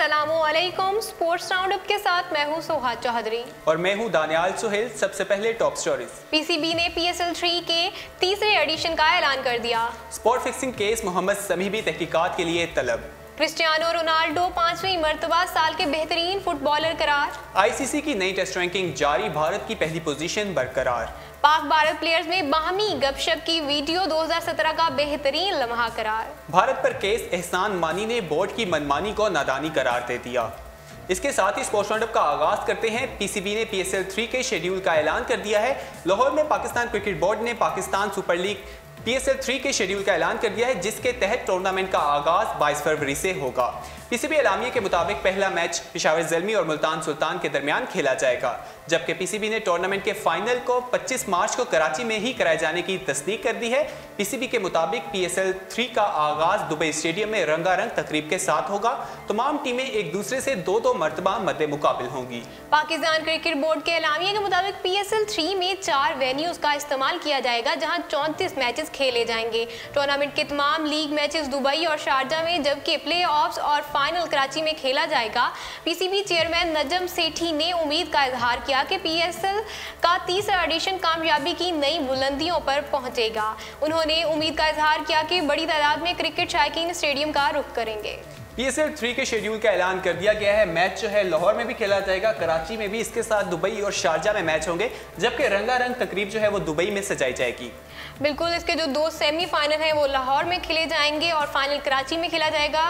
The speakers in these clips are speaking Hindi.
अस्सलामुअलैकुम। स्पोर्ट्स राउंडअप के साथ मैं हूं सोहाद चौधरी और मैं हूं दानियाल सुहेल। सबसे पहले टॉप स्टोरीज। पीसीबी ने PSL 3 के तीसरे एडिशन का ऐलान कर दिया। स्पॉट फिक्सिंग केस मोहम्मद समी भी तहकीकात के लिए तलब। क्रिस्टियानो रोनाल्डो 5वीं मर्तबा साल के बेहतरीन फुटबॉलर करार। ICC की नई टेस्ट रैंकिंग जारी, भारत की पहली पोजीशन बरकरार। पाक भारत प्लेयर्स में बाहमी गपशप की वीडियो 2017 का बेहतरीन लम्हा करार। भारत पर केस, एहसान मानी ने बोर्ड की मनमानी को नादानी करार दे दिया। इसके साथ ही स्पोर्ट्स राउंडअप का आगाज करते हैं। PCB ने PSL 3 के शेड्यूल का ऐलान कर दिया है। लाहौर में पाकिस्तान क्रिकेट बोर्ड ने पाकिस्तान सुपर लीग PSL 3 के शेड्यूल का ऐलान कर दिया है, जिसके तहत टूर्नामेंट का आगाज 22 फरवरी से होगा। PCB एलामिया के मुताबिक पहला मैच पेशावर ज़ल्मी और मुल्तान सुल्तान के दरमियान खेला जाएगा, जबकि PCB ने टूर्नामेंट के फाइनल को 25 मार्च को कराची में ही कराए जाने की तस्दीक कर दी है। PCB के मुताबिक PSL 3 का आगाज दुबई स्टेडियम में रंगारंग तकरीब के साथ होगा। तमाम टीमें एक दूसरे से दो मरतबा मद्दे मुकाबिल होंगी। पाकिस्तान क्रिकेट बोर्ड के एलामिया के मुताबिक PSL 3 में 4 वेन्यूज का इस्तेमाल किया जाएगा, जहां 34 मैचेस खेले जाएंगे। टूर्नामेंट के तमाम लीग मैचेस दुबई और शारजा में, जबकि प्ले ऑफ्स और फाइनल कराची में खेला जाएगा। PCB चेयरमैन नजम सेठी ने उम्मीद का इजहार किया कि PSL का तीसरा एडिशन कामयाबी की नई बुलंदियों पर पहुंचेगा। उन्होंने उम्मीद का इजहार किया कि बड़ी तादाद में क्रिकेट शायकीन स्टेडियम का रुख करेंगे। PSL 3 के शेड्यूल का ऐलान कर दिया गया है। मैच जो है लाहौर में भी खेला जाएगा, कराची में भी, इसके साथ दुबई और शारजा में मैच होंगे, जबकि रंगारंग तकरीब जो है वो दुबई में सजाई जाएगी। बिल्कुल, इसके जो 2 सेमीफाइनल हैं वो लाहौर में खेले जाएंगे और फाइनल कराची में खेला जाएगा।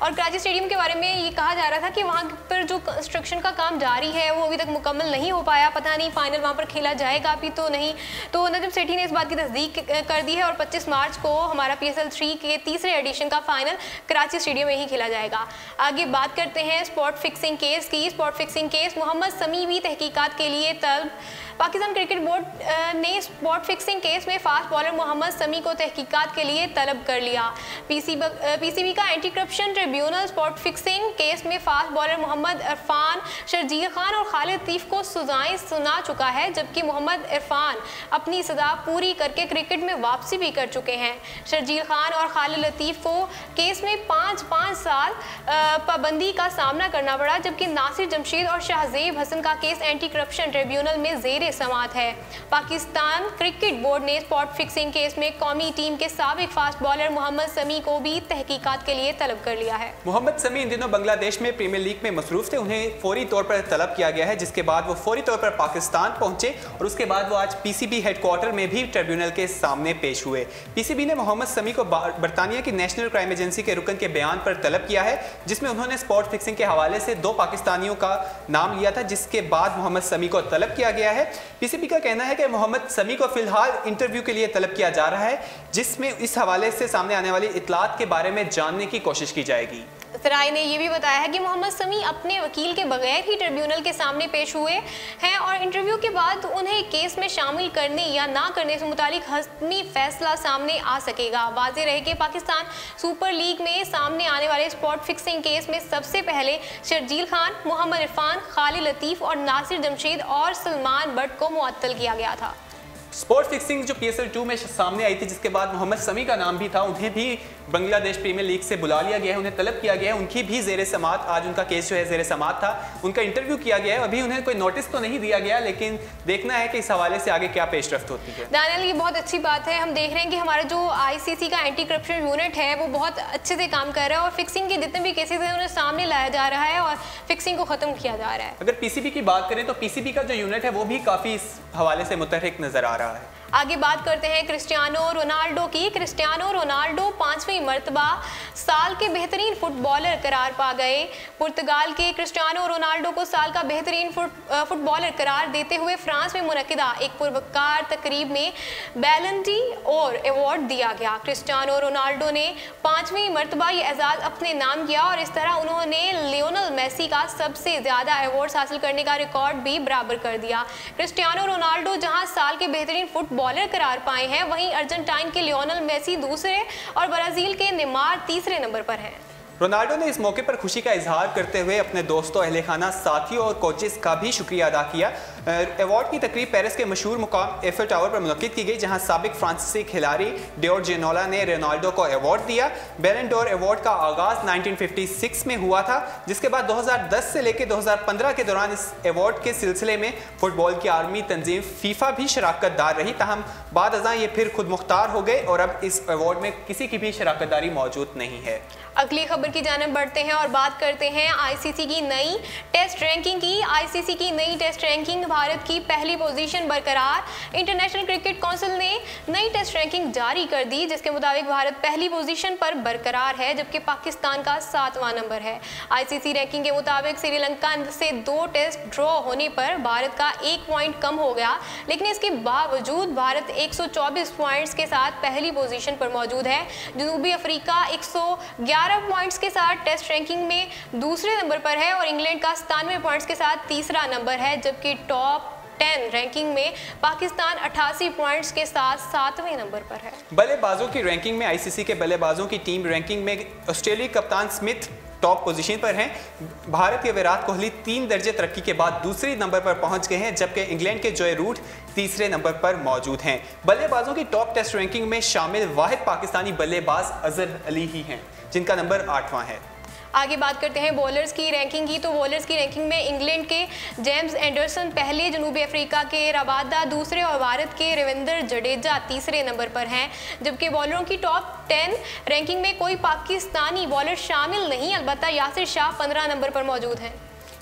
और कराची स्टेडियम के बारे में ये कहा जा रहा था कि वहाँ पर जो कंस्ट्रक्शन का काम जारी है वो अभी तक मुकम्मल नहीं हो पाया, पता नहीं फाइनल वहाँ पर खेला जाएगा अभी तो नहीं। तो नजम सेठी ने इस बात की तस्दीक कर दी है और 25 मार्च को हमारा PSL 3 के तीसरे एडिशन का फाइनल कराची स्टेडियम में ही खेला जाएगा। आगे बात करते हैं स्पॉट फिक्सिंग केस की। स्पॉट फिक्सिंग केस मोहम्मद समी भी तहकीकात के लिए तलब। पाकिस्तान क्रिकेट बोर्ड ने स्पॉट फिक्सिंग केस में फास्ट बॉलर मोहम्मद समी को तहकीकात के लिए तलब कर लिया। PCB का anti corruption tribunal spot fixing case में फास्ट बॉलर मोहम्मद इरफान, शर्जील खान और खालिद लतीफ़ को सजाएं सुना चुका है, जबकि मोहम्मद इरफान अपनी सजा पूरी करके क्रिकेट में वापसी भी कर चुके हैं। शर्जील खान और खालिद लतीफ़ को केस में 5 साल पाबंदी का सामना करना पड़ा, जबकि नासिर जमशेद और शाहजेब हसन का केस एंटी करप्शन ट्रिब्यूनल में ज़ेर समात है। पाकिस्तान क्रिकेट बोर्ड ने स्पॉट फिक्सिंग केस में कौमी टीम के साबिक फास्ट बॉलर मोहम्मद समी को भी तहकीकात के लिए तलब कर लिया है। मोहम्मद समी इन दिनों बांग्लादेश में प्रीमियर लीग में मसरूफ थे। उन्हें फौरी तौर पर तलब किया गया है, जिसके बाद वो फौरी तौर पर पाकिस्तान पहुंचे और उसके बाद वो आज PCB हेडक्वार्टर में भी ट्रिब्यूनल के सामने पेश हुए। PCB ने मोहम्मद समी को बरतानिया की नेशनल क्राइम एजेंसी के रुकन के बयान पर तलब किया है, जिसमें उन्होंने स्पॉट फिक्सिंग के हवाले से 2 पाकिस्तानियों का नाम लिया था, जिसके बाद मोहम्मद समी को तलब किया गया है। PCB का कहना है कि मोहम्मद समी को फिलहाल इंटरव्यू के लिए तलब किया जा रहा है, जिसमें इस हवाले से सामने आने वाली इत्तलात के बारे में जानने की कोशिश की जाएगी। सराय ने यह भी बताया है कि मोहम्मद समी अपने वकील के बगैर ही ट्रिब्यूनल के सामने पेश हुए हैं और इंटरव्यू के बाद उन्हें केस में शामिल करने या ना करने से मुतालिक हतमी फैसला सामने आ सकेगा। वाज़ेह रहे कि पाकिस्तान सुपर लीग में सामने आने वाले स्पॉट फिक्सिंग केस में सबसे पहले शर्जील खान, मोहम्मद इरफान, खालिद लतीफ़ और नासिर जमशेद और सलमान बट को मुअत्तल किया गया था। स्पॉट फिक्सिंग जो PSL 2 में सामने आई थी, जिसके बाद मोहम्मद समी का नाम भी था, उन्हें भी बांग्लादेश प्रीमियर लीग से बुला लिया गया है, उन्हें तलब किया गया है। उनकी भी ज़ेर समात, आज उनका केस जो है ज़ेर समात था, उनका इंटरव्यू किया गया है। अभी उन्हें कोई नोटिस तो नहीं दिया गया, लेकिन देखना है कि इस हवाले से आगे क्या पेशरफ्त होती है। दानियाल, ये बहुत अच्छी बात है। हम देख रहे हैं कि हमारा जो ICC का एंटी करप्शन यूनिट है वो बहुत अच्छे से काम कर रहा है और फिक्सिंग के जितने भी केसेस हैं उन्हें सामने लाया जा रहा है और फिक्सिंग को ख़त्म किया जा रहा है। अगर PCB की बात करें तो PCB का जो यूनिट है वो भी काफ़ी इस हवाले से मुतहरिक नज़र आ रहा है। आगे बात करते हैं क्रिस्टियानो रोनाल्डो की। क्रिस्टियानो रोनाल्डो 5वीं मर्तबा साल के बेहतरीन फुटबॉलर करार पा गए। पुर्तगाल के क्रिस्टियानो रोनाल्डो को साल का बेहतरीन फुटबॉलर करार देते हुए फ्रांस में मुनक्किदा एक पुरवकार तकरीब में बैलन ड'ओर अवार्ड दिया गया। क्रिस्टियानो रोनाल्डो ने 5वीं मर्तबा ये एजाज़ अपने नाम किया और इस तरह उन्होंने लियोनल मेसी का सबसे ज़्यादा अवार्ड्स हासिल करने का रिकॉर्ड भी बराबर कर दिया। क्रिस्टियानो रोनाल्डो जहां साल के बेहतरीन फुटबॉलर करार पाए हैं, वहीं अर्जेंटाइन के लियोनल मेसी दूसरे और ब्राज़ील के नेमार तीसरे नंबर पर हैं। रोनाल्डो ने इस मौके पर खुशी का इजहार करते हुए अपने दोस्तों, अहले खाना, साथियों और कोचेस का भी शुक्रिया अदा किया। अवार्ड की तकरीब पेरिस के मशहूर मुकाम एफिल टावर पर मुनक्किद की गई, जहां साबिक फ्रांसीसी खिलाड़ी डियोर जिनोला ने रोनाल्डो को अवार्ड दिया। बैलन डोर अवार्ड का आगाज 1956 में हुआ था, जिसके बाद 2010 से लेकर 2015 के दौरान इस अवार्ड के सिलसिले में फुटबॉल की आर्मी तंजीम फीफा भी शराकतदार रही। ताहम बाद अज़ां ये फिर खुद मुख्तार हो गए और अब इस अवार्ड में किसी की भी शराकतदारी मौजूद नहीं है। अगली खबर की जानिब बढ़ते हैं और बात करते हैं आईसीसी की नई टेस्ट रैंकिंग की। आईसीसी की नई टेस्ट रैंकिंग, भारत की पहली पोजीशन बरकरार। इंटरनेशनल क्रिकेट काउंसिल ने नई टेस्ट रैंकिंग जारी कर दी, जिसके मुताबिक भारत पहली पोजीशन पर बरकरार है, जबकि पाकिस्तान का 7वां नंबर है। आईसीसी रैंकिंग के मुताबिक श्रीलंका से 2 टेस्ट ड्रॉ होने पर भारत का 1 पॉइंट कम हो गया, लेकिन इसके बावजूद भारत 124 पॉइंट्स के साथ पहली पोजीशन पर मौजूद है। जनूबी अफ्रीका 111 पॉइंट्स के साथ टेस्ट रैंकिंग में दूसरे नंबर पर है और इंग्लैंड का 97 पॉइंट्स के साथ तीसरा नंबर है, जबकि टॉप 10 रैंकिंग में पाकिस्तान 88 पॉइंट्स के साथ 7वें नंबर पर है। बल्लेबाजों की रैंकिंग में आईसीसी के बल्लेबाजों की टीम रैंकिंग में ऑस्ट्रेलियाई कप्तान स्मिथ टॉप पोजीशन पर हैं। भारत के विराट कोहली 3 दर्जे तरक्की के बाद दूसरे नंबर पर पहुंच गए हैं, जबकि इंग्लैंड के जॉय रूट तीसरे नंबर पर मौजूद हैं। बल्लेबाजों की टॉप टेस्ट रैंकिंग में शामिल वाहिद पाकिस्तानी बल्लेबाज अजहर अली ही हैं, जिनका नंबर 8वां है। आगे बात करते हैं बॉलर्स की रैंकिंग की। तो बॉलर्स की रैंकिंग में इंग्लैंड के जेम्स एंडरसन पहले, जनूबी अफ्रीका के रबादा दूसरे और भारत के रविंद्र जडेजा तीसरे नंबर पर हैं। जबकि बॉलरों की टॉप 10 रैंकिंग में कोई पाकिस्तानी बॉलर शामिल नहीं, अलबत्ता यासिर शाह 15 नंबर पर मौजूद हैं।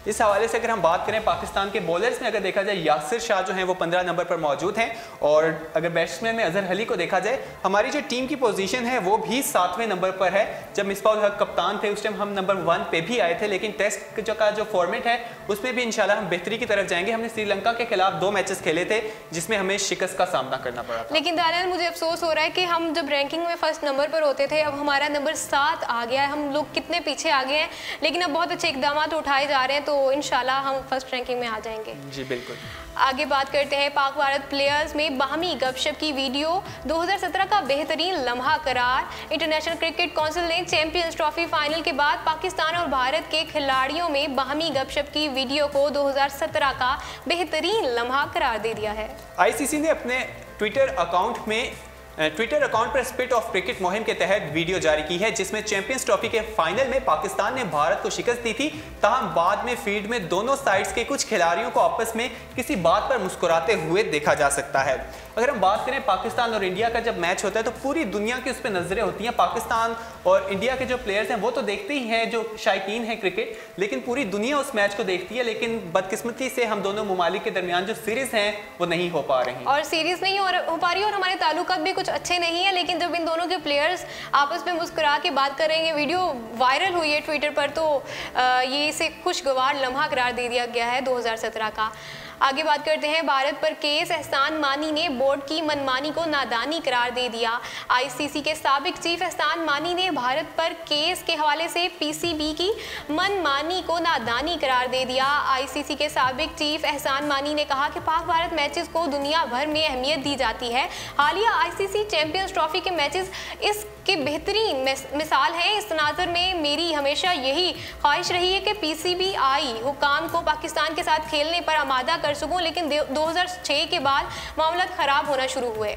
इस हवाले से अगर हम बात करें पाकिस्तान के बॉलर्स में, अगर देखा जाए यासिर शाह जो हैं वो 15 नंबर पर मौजूद हैं, और अगर बैट्समैन में अजहर अली को देखा जाए, हमारी जो टीम की पोजीशन है वो भी 7वें नंबर पर है। जब मिसबाह उल हक कप्तान थे उस टाइम हम नंबर 1 पे भी आए थे, लेकिन टेस्ट का जो फॉर्मेट है उसमें भी इंशाल्लाह हम बेहतरी की तरफ जाएंगे। हमने श्रीलंका के खिलाफ 2 मैचेस खेले थे जिसमें हमें शिकस्त का सामना करना पड़ा था। लेकिन दानियाल, मुझे अफसोस हो रहा है कि हम जब रैंकिंग में फर्स्ट नंबर पर होते थे, अब हमारा नंबर 7 आ गया है। हम लोग कितने पीछे आ गए हैं, लेकिन अब बहुत अच्छे इकदाम उठाए जा रहे हैं, तो इंशाल्लाह हम फर्स्ट रैंकिंग में आ जाएंगे। जी बिल्कुल। आगे बात करते हैं पाक भारत प्लेयर्स में बाहमी गपशप की वीडियो 2017 का बेहतरीन लम्हा करार। इंटरनेशनल क्रिकेट काउंसिल ने चैंपियंस ट्रॉफी फाइनल के बाद पाकिस्तान और भारत के खिलाड़ियों में बाहमी गपशप की वीडियो को 2017 का बेहतरीन लम्हा करार दे दिया है। आईसीसी ने अपने ट्विटर अकाउंट पर स्पिरिट ऑफ क्रिकेट मुहिम के तहत वीडियो जारी की है, जिसमें चैंपियंस ट्रॉफी के फाइनल में पाकिस्तान ने भारत को शिकस्त दी थी। ताहम बाद में फील्ड में दोनों साइड्स के कुछ खिलाड़ियों को आपस में किसी बात पर मुस्कुराते हुए देखा जा सकता है। अगर हम बात करें पाकिस्तान और इंडिया का जब मैच होता है तो पूरी दुनिया की उस पर नजरें होती हैं। पाकिस्तान और इंडिया के जो प्लेयर्स हैं वो तो देखते ही हैं, जो शायकीन हैं क्रिकेट, लेकिन पूरी दुनिया उस मैच को देखती है। लेकिन बदकिस्मती से हम दोनों ममालिक के दरमियान जो सीरीज हैं वो नहीं हो पा रही, और सीरीज नहीं हो पा रही, और हमारे ताल्लुकात भी कुछ अच्छे नहीं है। लेकिन जब इन दोनों के प्लेयर्स आपस में मुस्कुरा के बात करेंगे, वीडियो वायरल हुई है ट्विटर पर, तो ये इसे खुशगवार लम्हा करार दे दिया गया है 2017 का। आगे बात करते हैं भारत पर केस। एहसान मानी ने बोर्ड की मनमानी को नादानी करार दे दिया। आईसीसी के साबिक चीफ एहसान मानी ने भारत पर केस के हवाले से पीसीबी की मनमानी को नादानी करार दे दिया। आईसीसी के साबिक चीफ एहसान मानी ने कहा कि पाक भारत मैचेस को दुनिया भर में अहमियत दी जाती है। हालिया आईसीसी चैंपियंस ट्रॉफी के मैचेस इसके बेहतरीन मिसाल हैं। इस तनाज़ुर में मेरी हमेशा यही ख्वाहिश रही है कि पीसीबी हुकाम को पाकिस्तान के साथ खेलने पर आमादा कर सकूं, लेकिन 2006 के बाद मामला खराब होना शुरू हुए।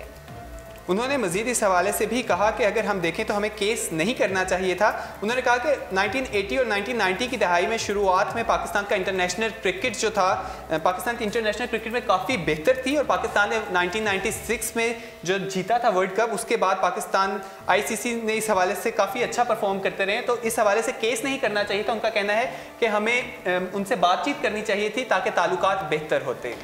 उन्होंने मजीद इस हवाले से भी कहा कि अगर हम देखें तो हमें केस नहीं करना चाहिए था। उन्होंने कहा कि 1980 और 1990 की दहाई में शुरुआत में पाकिस्तान का इंटरनेशनल क्रिकेट जो था, पाकिस्तान की इंटरनेशनल क्रिकेट में काफ़ी बेहतर थी, और पाकिस्तान ने 1996 में जो जीता था वर्ल्ड कप, उसके बाद पाकिस्तान आईसीसी ने इस हवाले से काफ़ी अच्छा परफॉर्म करते रहे। तो इस हवाले से केस नहीं करना चाहिए था। उनका कहना है कि हमें उनसे बातचीत करनी चाहिए थी ताकि ताल्लुकात बेहतर होते।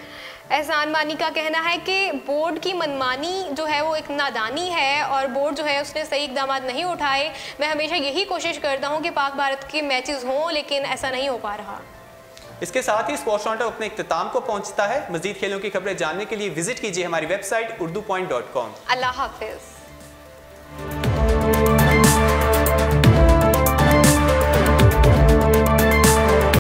एहसान मानी का कहना है कि बोर्ड की मनमानी जो है वो एक नादानी है, और बोर्ड जो है उसने सही इकदाम नहीं उठाए। मैं हमेशा यही कोशिश करता हूँ कि पाक भारत के मैचेस हों, लेकिन ऐसा नहीं हो पा रहा। इसके साथ ही स्पोर्ट्स राउंडअप अपने इख्तिताम को पहुँचता है। मजीद खेलों की खबरें जानने के लिए विजिट कीजिए हमारी वेबसाइट urdupoint.com। अल्लाह हाफिज़।